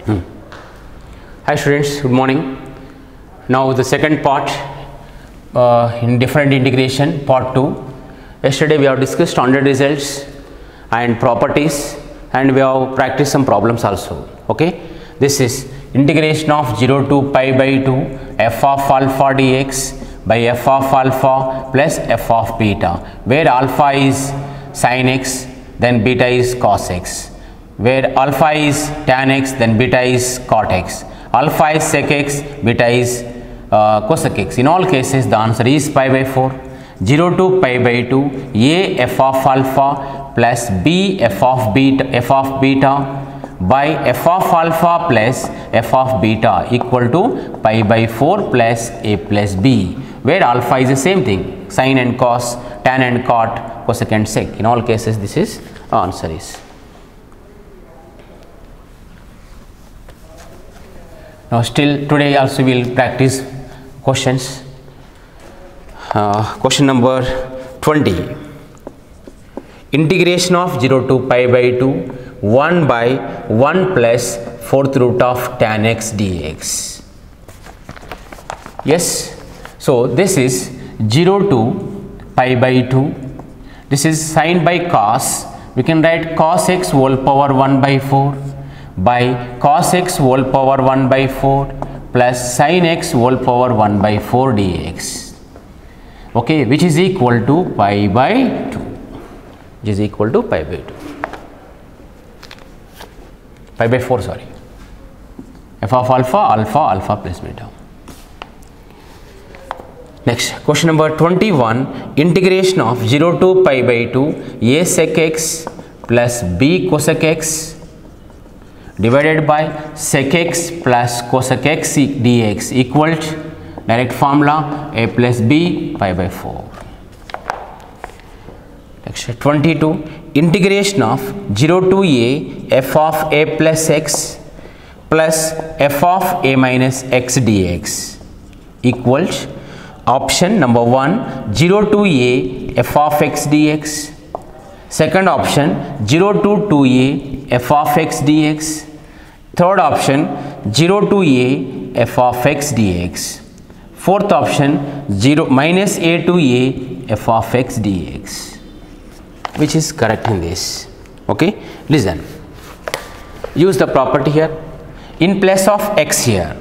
Hi students, good morning. Now the second part in different integration, part 2. Yesterday we have discussed standard results and properties, and we have practiced some problems also. Okay, this is integration of 0 to pi by 2 f of alpha dx by f of alpha plus f of beta, where alpha is sin x, then beta is cos x, where alpha is tan x, then beta is cot x, alpha is sec x, beta is cosec x. In all cases the answer is pi by 4. 0 to pi by 2 a f of alpha plus b f of beta by f of alpha plus f of beta equal to pi by 4 plus a plus b, where alpha is the same thing, sin and cos, tan and cot, cosec and sec. In all cases this is answer is. Now still today also we will practice questions. Question number 20. Integration of 0 to pi by 2 1 by 1 plus 4th root of tan x dx. Yes, so this is 0 to pi by 2. This is sin by cos. We can write cos x whole power 1 by 4 by cos x whole power 1 by 4 plus sin x whole power 1 by 4 dx. Okay, which is equal to pi by 2. Which is equal to pi by 2. Pi by 4, sorry. F of alpha, alpha plus beta. Next, question number 21. Integration of 0 to pi by 2 a sec x plus b cosec x divided by sec x plus cosec x dx equal to direct formula a plus b pi by 4. Next, 22. Integration of 0 to a f of a plus x plus f of a minus x dx equal to option number 1 0 to a f of x dx, second option 0 to 2a f of x dx, third option 0 to a f of x dx, fourth option 0 minus a to a f of x dx, which is correct in this. Okay, listen, use the property here. In place of x here,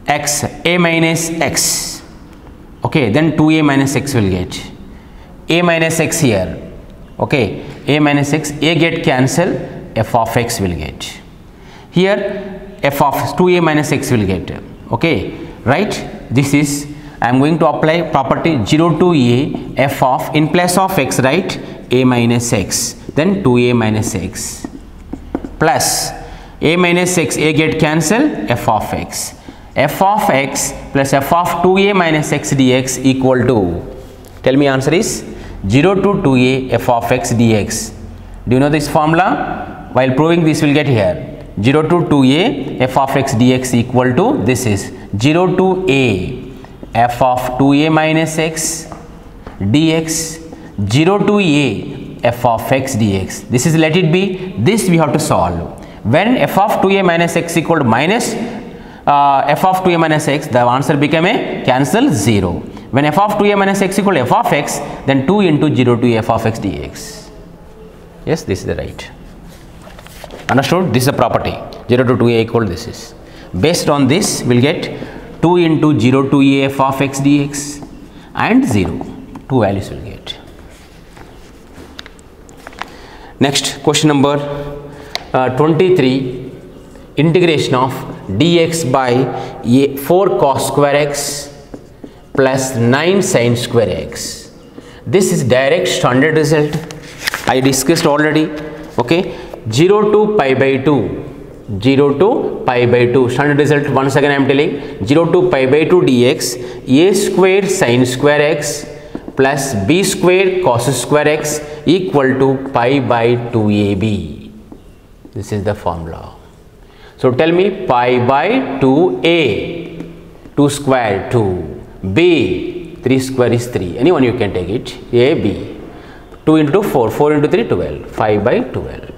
x a minus x, okay, then 2a minus x will get a minus x here. Okay, a minus x, a get cancel, f of x will get here, f of 2a minus x will get. Okay, right, this is I am going to apply property 0 to a f of, in place of x, right, a minus x, then 2a minus x plus a minus x, a get cancel, f of x plus f of 2a minus x dx equal to, tell me answer is 0 to 2a f of x dx. Do you know this formula? While proving this will get here 0 to 2a f of x dx equal to, this is 0 to a f of 2a minus x dx, 0 to a f of x dx. This is, let it be, this we have to solve. When f of 2a minus x equal to minus f of 2a minus x, the answer became a cancel 0. When f of 2a minus x equal to f of x, then 2 into 0 to f of x dx. Yes, this is the right. Understood? This is a property 0 to 2a equal, this is. Based on this we will get 2 into 0 to a f of x dx and 0. Two values will get. Next, question number 23. Integration of dx by 4 cos square x plus 9 sin square x. This is direct standard result. I discussed already. Okay, 0 to pi by 2. 0 to pi by 2 standard result. Once again I am telling, 0 to pi by 2 dx a square sin square x plus b square cos square x equal to pi by 2ab. This is the formula. So tell me, pi by 2a, 2 square 2, b 3 square is 3, anyone you can take it, a b, 2 into 4, 4 into 3 12, 5 by 12.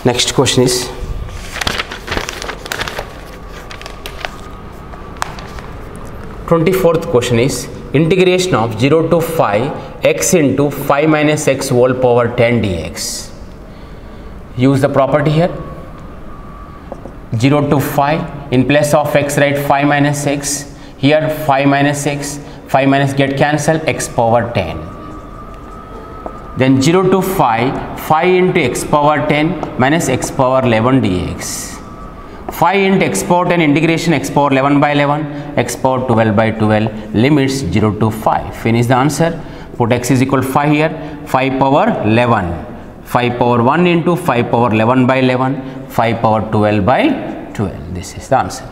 Next question is (24th question is integration of 0 to 5 x into 5 minus x whole power 10 dx. Use the property here. 0 to 5, in place of x write 5 minus x, here 5 minus x, 5 minus get cancelled, x power 10. Then 0 to 5, 5 into x power 10 minus x power 11 dx. 5 into x power 10 integration x power 11 by 11, x power 12 by 12, limits 0 to 5. Finish the answer. Put x is equal to 5 here, 5 power 11. 5 power 1 into 5 power 11 by 11, 5 power 12 by 12. This is the answer.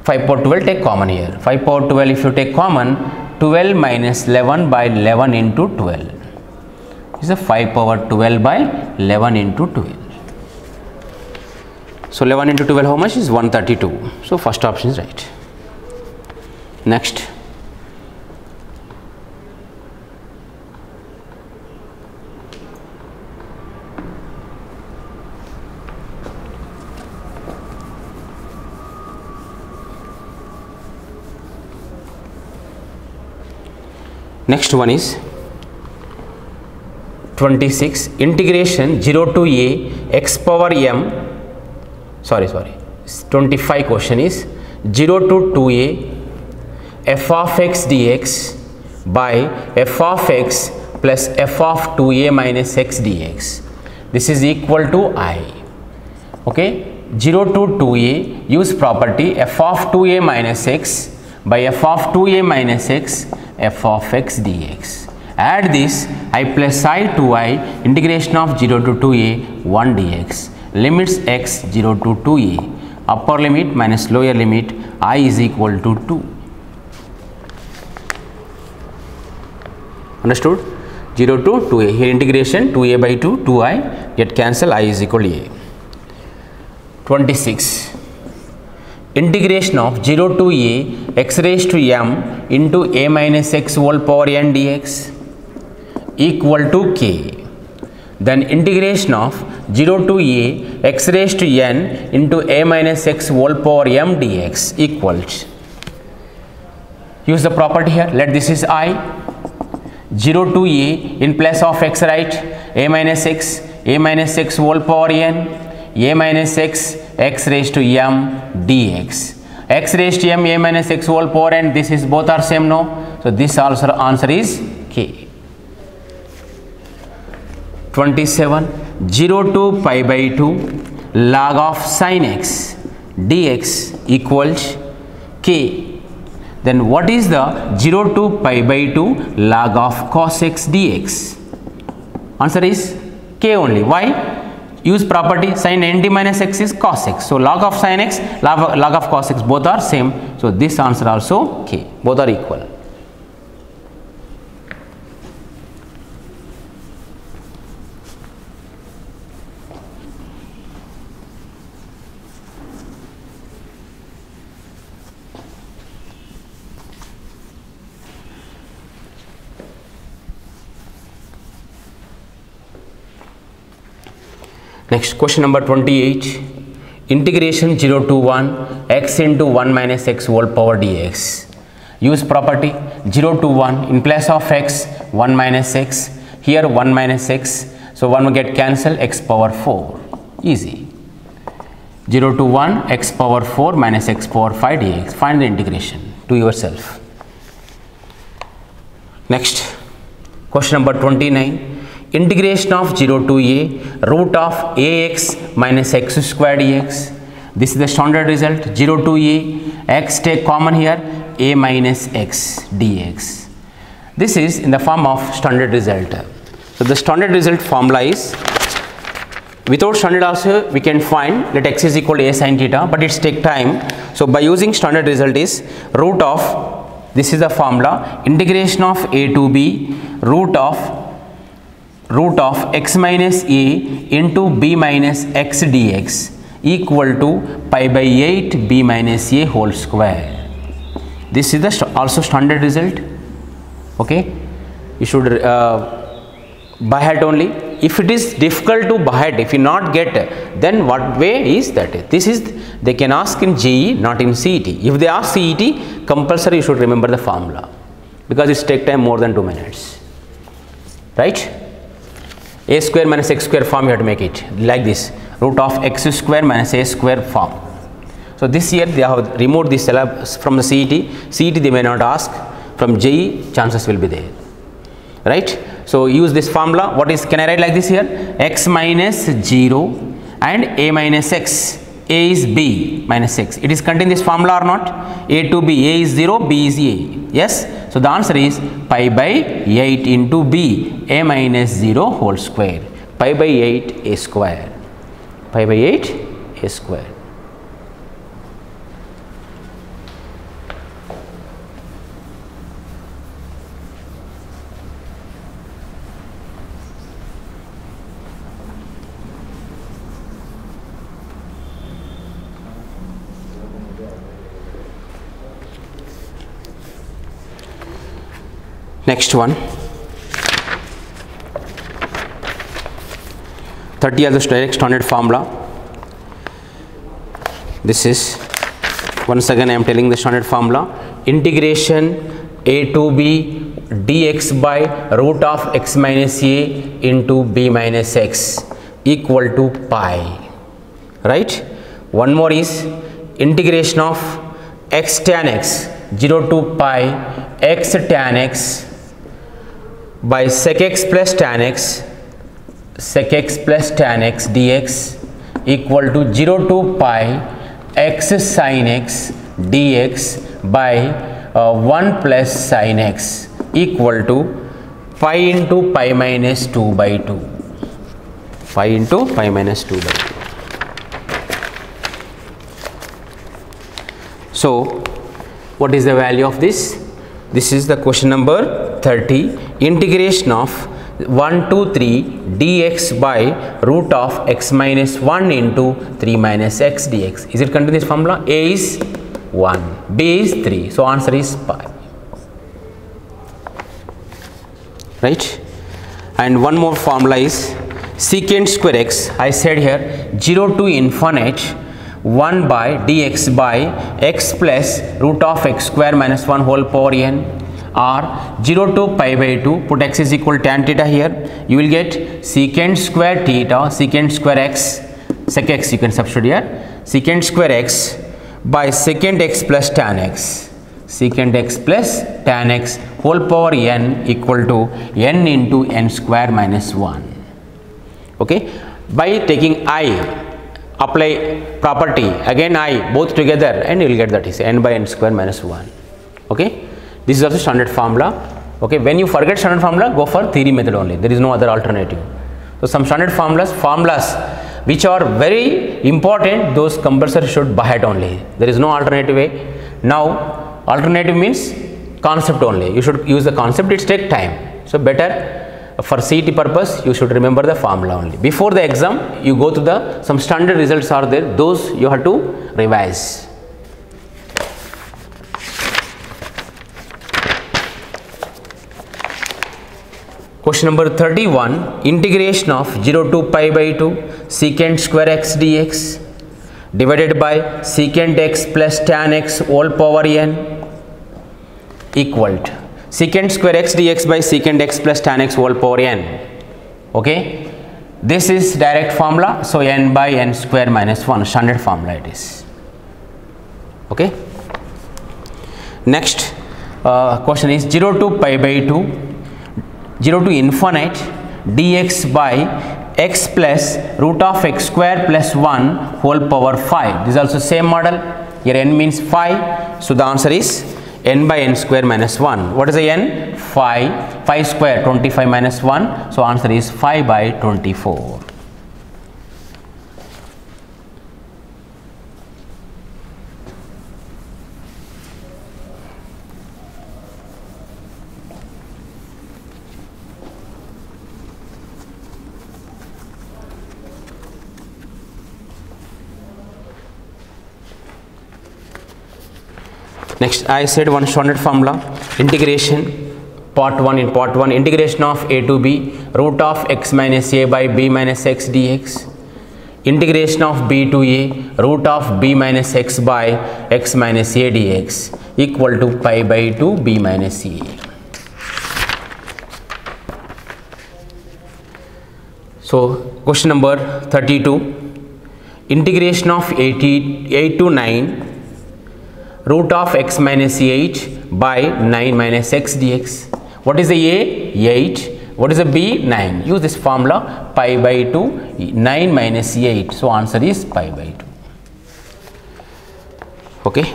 5 power 12 take common here. 5 power 12 if you take common, 12 minus 11 by 11 into 12. This is a 5 power 12 by 11 into 12. So 11 into 12 how much is 132. So first option is right. Next. Next one is 26, integration 0 to a x power m, 25 question is 0 to 2a f of x dx by f of x plus f of 2a minus x dx. This is equal to I. Okay, 0 to 2a, use property f of 2a minus x by f of 2a minus x f of x dx. Add this I plus I to I, integration of 0 to 2a 1 dx, limits x 0 to 2a, upper limit minus lower limit I is equal to 2. Understood? 0 to 2a, here integration 2a by 2, 2i, get cancel, I is equal to a. 26. Integration of 0 to a x raised to m into a minus x whole power n dx equal to k. Then integration of 0 to a x raised to n into a minus x whole power m dx equals. Use the property here. Let this is I. 0 to a, in place of x write a minus x whole power n, a minus x raised to m dx, x raised to m a minus x whole power n, this is both are same, no? So this also answer is k. 27, 0 to pi by 2 log of sin x dx equals k. Then what is the 0 to pi by 2 log of cos x dx? Answer is k only. Why? Use property sin nt minus x is cos x. So log of sin x, log of cos x, both are same. So this answer also k. Both are equal. Next question number 28, integration 0 to 1 x into 1 minus x whole power dx. Use property 0 to 1, in place of x 1 minus x, here 1 minus x, so 1 will get cancelled, x power 4, easy. 0 to 1 x power 4 minus x power 5 dx. Find the integration to yourself. Next question number 29, integration of 0 to a root of ax minus x square dx. This is the standard result. 0 to a, x take common here, a minus x dx. This is in the form of standard result. So the standard result formula is, without standard also we can find that x is equal to a sin theta, but it's take time. So by using standard result is root of, this is the formula, integration of a to b root of x minus a into b minus x dx equal to pi by 8 b minus a whole square. This is the also standard result. Okay, you should by heart only. if it is difficult to buy it, if you not get, then what way is that? This is, they can ask in JEE, not in CET. If they ask CET, compulsory you should remember the formula, because it take time more than 2 minutes, right? A square minus x square form you have to make it like this, root of x square minus a square form. So this year they have removed this from the CET. CET they may not ask. From JEE chances will be there, right? So use this formula. What is, can I write like this here? X minus 0 and a minus x. A is b minus x. It is contained this formula or not? A to b. A is 0, b is a. Yes. So the answer is pi by 8 into b, a minus 0 whole square. Pi by 8 a square. Pi by 8 a square. Next one, 30 as a direct standard formula. This is, once again I am telling the standard formula, integration a to b dx by root of x minus a into b minus x equal to pi, right? One more is integration of x tan x 0 to pi x tan x by sec x plus tan x dx equal to 0 to pi x sin x dx by 1 plus sin x equal to pi into pi minus 2 by 2. Pi into pi minus 2 by 2. So what is the value of this? This is the question number 30. Integration of 1 to 3 dx by root of x minus 1 into 3 minus x dx. Is it contained in this formula? A is 1, b is 3. So answer is pi. Right? And one more formula is secant square x. I said here 0 to infinite 1 by dx by x plus root of x square minus 1 whole power n, or 0 to pi by 2, put x is equal to tan theta here, you will get secant square theta, secant square x, sec x you can substitute here, secant square x by secant x plus tan x, secant x plus tan x whole power n equal to n into n square minus 1. Okay, by taking I, apply property, again I, both together, and you will get that is n by n square minus 1. Okay, this is also standard formula. Okay, when you forget standard formula, go for theory method only. There is no other alternative. So some standard formulas which are very important, those compulsory should by heart only. There is no alternative way. Now alternative means concept only. You should use the concept. It takes time. So better for CET purpose, you should remember the formula only. Before the exam, you go to the some standard results are there. Those you have to revise. Question number 31, integration of 0 to pi by 2 secant square x dx divided by secant x plus tan x whole power n equal to secant square x dx by secant x plus tan x whole power n. Okay, this is direct formula, so n by n square minus 1, standard formula it is. Okay, next question is 0 to pi by 2 0 to infinite dx by x plus root of x square plus 1 whole power 5. This is also same model. Here n means 5. So the answer is n by n square minus 1. What is the n? 5. 5 square 25 minus 1. So answer is 5 by 24. Next, I said one standard formula, integration part 1, in part 1, integration of a to b root of x minus a by b minus x dx, integration of b to a root of b minus x by x minus a dx equal to pi by 2 b minus a. So question number 32, integration of 8 to 9 root of x minus 8 by 9 minus x dx. What is the a? 8. What is the b? 9. Use this formula, pi by 2, 9 minus 8. So answer is pi by 2. Okay.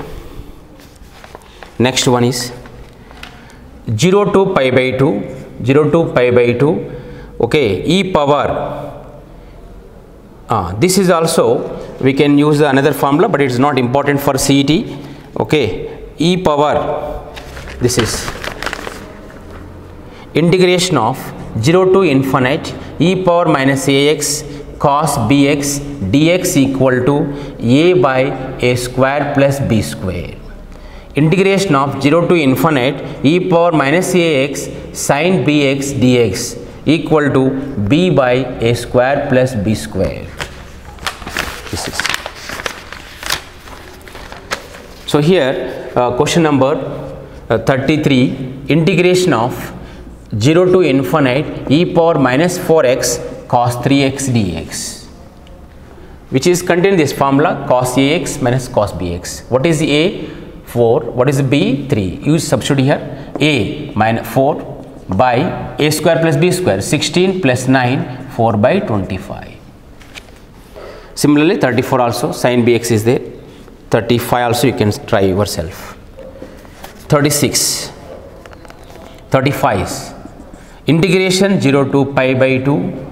Next one is 0 to pi by 2. 0 to pi by 2. Okay. E power. This is also, we can use another formula, but it is not important for CET. Okay. E power. This is integration of 0 to infinite e power minus ax cos bx dx equal to a by a square plus b square. Integration of 0 to infinite e power minus ax sin bx dx equal to b by a square plus b square. This is. So here question number 33, integration of 0 to infinite e power minus 4x cos 3x dx, which is contained this formula cos ax minus cos bx. What is a? 4. What is b? 3. Use substitute here. A minus 4 by a square plus b square, 16 plus 9, 4 by 25. Similarly 34 also, sin bx is there. 35 also you can try yourself. 36, 35, integration 0 to pi by 2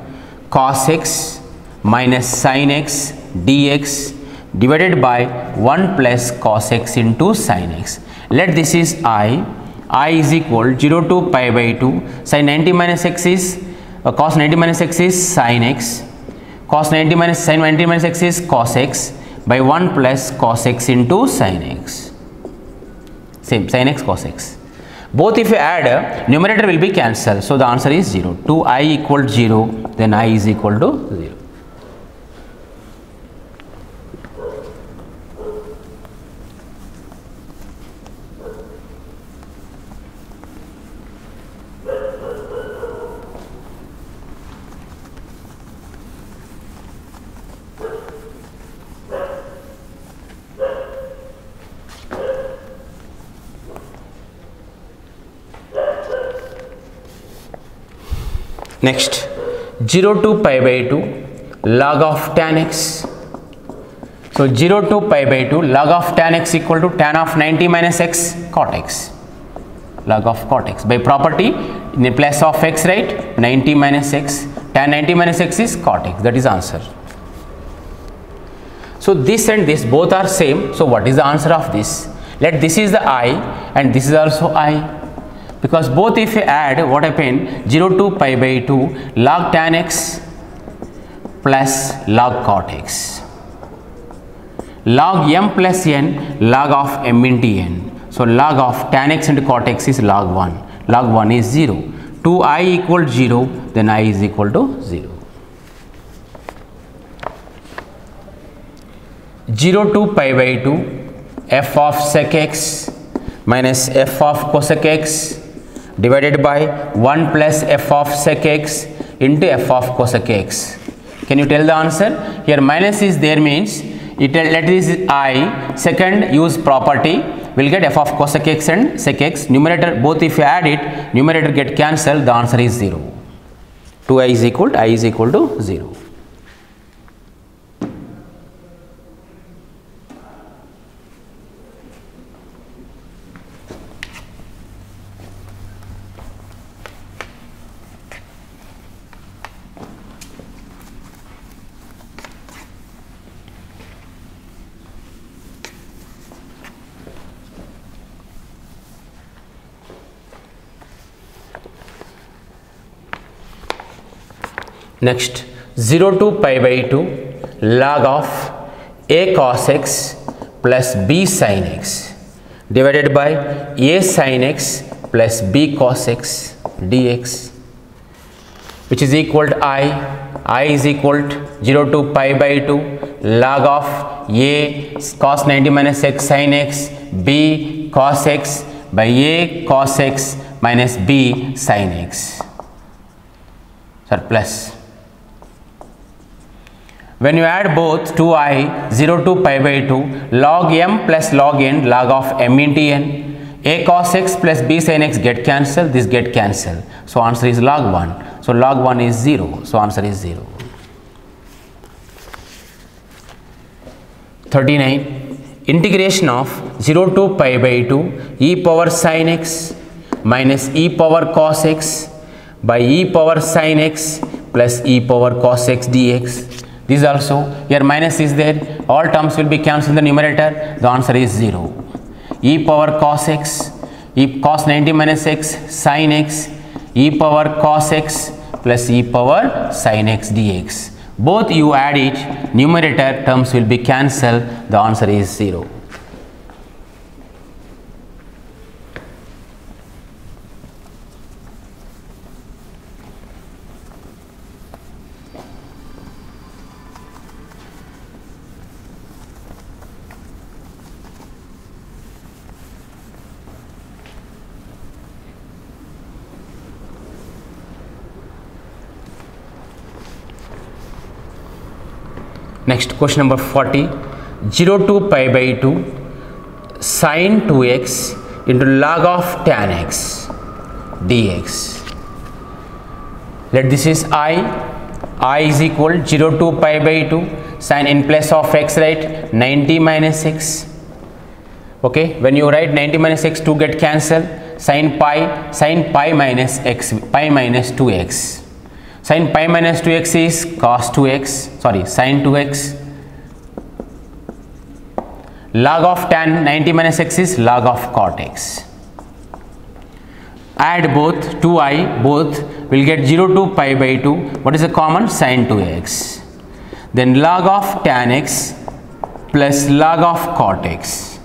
cos x minus sin x dx divided by 1 plus cos x into sin x. Let this is I is equal 0 to pi by 2, sin 90 minus x is cos 90 minus x is sin x, cos 90 minus sin 90 minus x is cos x by 1 plus cos x into sin x. Same, sin x cos x. Both if you add, numerator will be cancelled. So the answer is 0. To I equal 0, then I is equal to 0. Next, 0 to pi by 2 log of tan x. So 0 to pi by 2 log of tan x equal to tan of 90 minus x cot x. Log of cot x. By property, in the place of x, right? 90 minus x. Tan 90 minus x is cot x. That is answer. So this and this both are same. So what is the answer of this? Let this is the I and this is also I. Because both if you add, what happened? 0 to pi by 2 log tan x plus log cot x. Log m plus n log of m into n. So log of tan x into cot x is log 1. Log 1 is 0. To I equal 0, then I is equal to 0. 0 to pi by 2 f of sec x minus f of cosec x divided by 1 plus f of sec x into f of cosec x. Can you tell the answer? Here minus is there means it let this I, second use property, will get f of cosec x and sec x. Numerator both if you add it, numerator get cancelled, the answer is 0. 2i is equal to I is equal to 0. Next, 0 to pi by 2 log of a cos x plus b sin x divided by a sin x plus b cos x dx, which is equal to I is equal to 0 to pi by 2 log of a cos 90 minus x sin x b cos x by a cos x minus b sin x, plus. When you add both 2i 0 to pi by 2 log m plus log n log of m into n, a cos x plus b sin x get cancelled, this get cancelled, so answer is log 1. So log 1 is 0, so answer is 0. 39. Integration of 0 to pi by 2 e power sin x minus e power cos x by e power sin x plus e power cos x dx. This also, here minus is there, all terms will be cancelled in the numerator, the answer is 0. E power cos x, e cos 90 minus x sin x, e power cos x plus e power sin x dx. Both you add it, numerator terms will be cancelled, the answer is 0. Next question number 40, 0 to pi by 2 sin 2x into log of tan x dx. Let this is I is equal 0 to pi by 2 sin in place of x, right, 90 minus x. Okay, when you write 90 minus x, 2 get cancelled, sin pi minus x, pi minus 2x. Sin pi minus 2x is cos 2x, sorry, sin 2x. Log of tan 90 minus x is log of cot x. Add both 2i, both will get 0 to pi by 2. What is the common? Sin 2x. Then log of tan x plus log of cot x.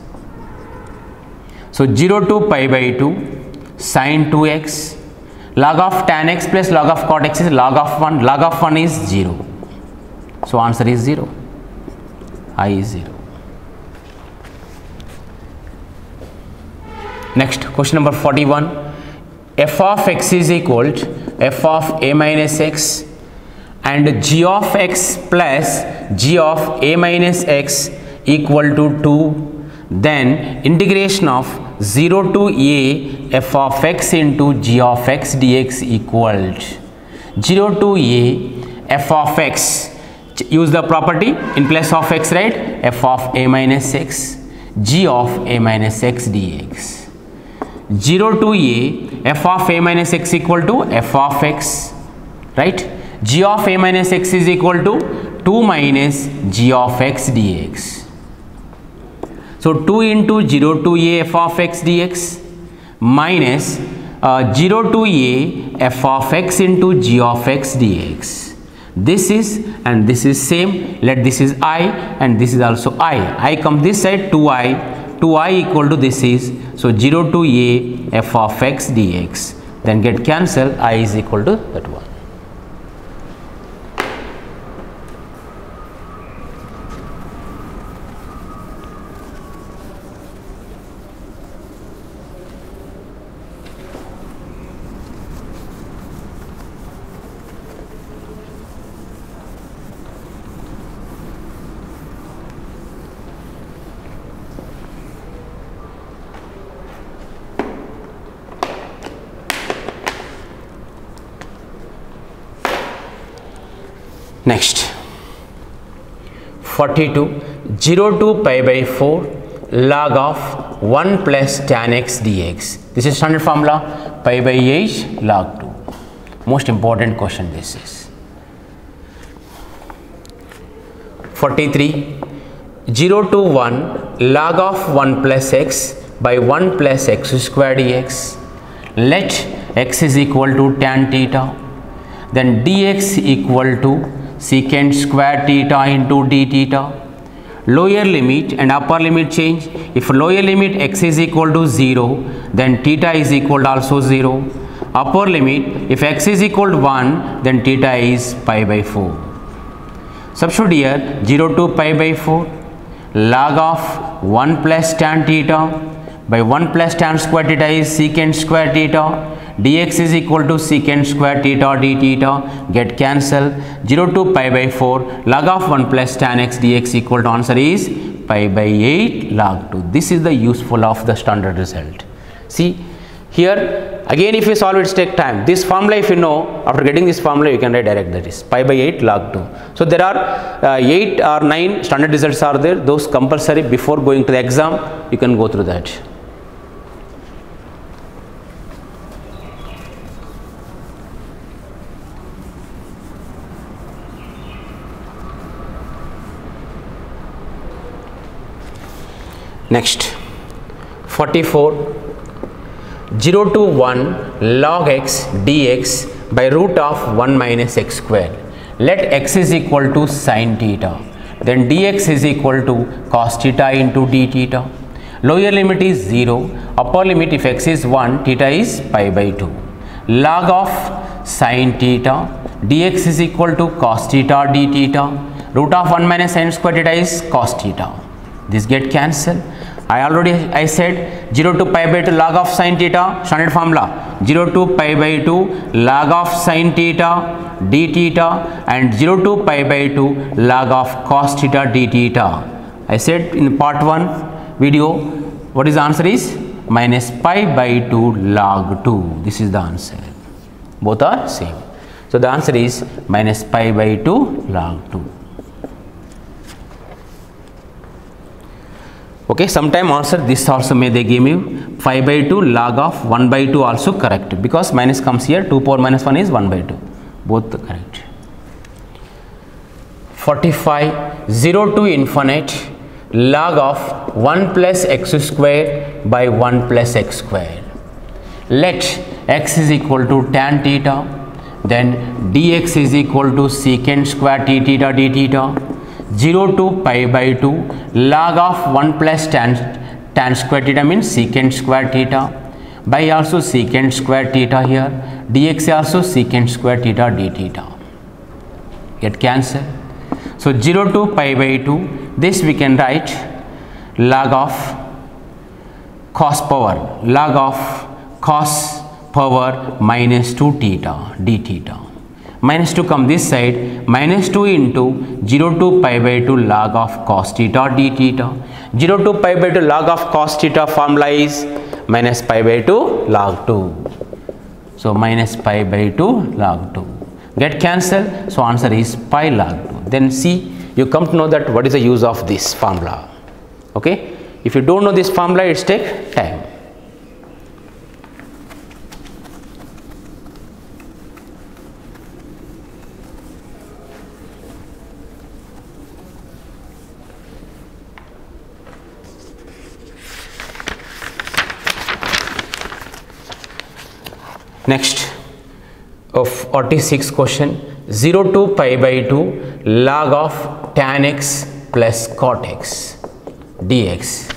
So 0 to pi by 2 sin 2x. Log of tan x plus log of cot x is log of 1. Log of 1 is 0. So answer is 0. I is 0. Next, question number 41. F of x is equal to f of a minus x and g of x plus g of a minus x equal to 2. Then integration of 0 to a f of x into g of x dx equal to 0 to a f of x, use the property in place of x, right, f of a minus x, g of a minus x dx. 0 to a f of a minus x equal to f of x, right, g of a minus x is equal to 2 minus g of x dx. So 2 into 0 to a f of x dx minus 0 to a f of x into g of x dx. This is and this is same. Let this is I and this is also I come this side, 2i equal to this is, so 0 to a f of x dx, then get cancelled, I is equal to that one. Next, 42, 0 to pi by 4 log of 1 plus tan x dx. This is standard formula, pi by h log 2. Most important question this is. 43, 0 to 1 log of 1 plus x by 1 plus x square dx. Let x is equal to tan theta, then dx equal to secant square theta into d theta. lower limit and upper limit change. If lower limit x is equal to 0, then theta is equal to also 0. Upper limit, if x is equal to 1, then theta is pi by 4. Substitute here 0 to pi by 4, log of 1 plus tan theta by 1 plus tan square theta is secant square theta, dx is equal to secant square theta d theta, get cancel. 0 to pi by 4, log of 1 plus tan x dx equal to, answer is pi by 8 log 2. This is the useful of the standard result. See here again, if you solve it, take time. This formula, if you know, after getting this formula you can write direct, that is pi by 8 log 2. So there are 8 or 9 standard results are there, those compulsory before going to the exam, you can go through that. Next, 44, 0 to 1 log x dx by root of 1 minus x square. Let x is equal to sin theta, then dx is equal to cos theta into d theta. Lower limit is 0, upper limit, if x is 1, theta is pi by 2. Log of sin theta, dx is equal to cos theta d theta. Root of 1 minus sin square theta is cos theta. This get cancelled. I said 0 to pi by 2 log of sin theta, standard formula 0 to pi by 2 log of sin theta d theta and 0 to pi by 2 log of cos theta d theta. I said in part 1 video, what is the answer is minus pi by 2 log 2. This is the answer. Both are same. So the answer is minus pi by 2 log 2. Okay, sometime answer this also may they give me 5 by 2 log of 1 by 2 also correct, because minus comes here, 2 power minus 1 is 1 by 2, both correct. 45, 0 to infinite log of 1 plus x square by 1 plus x square. Let x is equal to tan theta, then dx is equal to secant square t theta d theta. 0 to pi by 2 log of 1 plus tan square theta means secant square theta by also secant square theta here, dx also secant square theta d theta. Get cancel. So 0 to pi by 2, this we can write log of cos power, log of cos power minus 2 theta d theta. Minus 2 come this side, minus 2 into 0 to pi by 2 log of cos theta d theta. 0 to pi by 2 log of cos theta formula is minus pi by 2 log 2. So minus pi by 2 log 2. Get cancelled. So answer is pi log 2. Then see, you come to know that what is the use of this formula. Okay. If you don't know this formula, it's take time. Next, of 46 question, 0 to pi by 2 log of tan x plus cot x dx.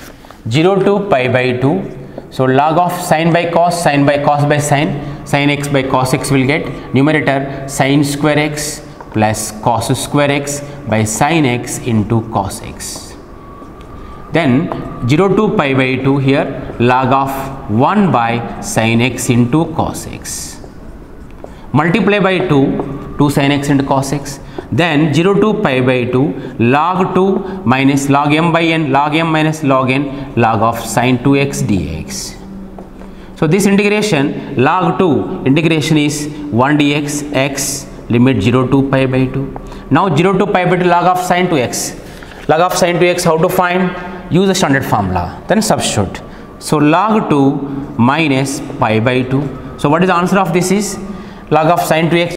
0 to pi by 2, so log of sin by cos by sin x by cos x will get numerator sin square x plus cos square x by sin x into cos x. Then 0 to pi by 2 here log of 1 by sin x into cos x. Multiply by 2 sin x into cos x. Then 0 to pi by 2 log 2 minus log m by n, log m minus log n, log of sin 2x dx. So this integration log 2 integration is 1 dx x limit 0 to pi by 2. Now 0 to pi by 2 log of sin 2x. Log of sin 2x, how to find? Use the standard formula, then substitute. So log 2 minus pi by 2. So what is the answer of this is log of sin 2x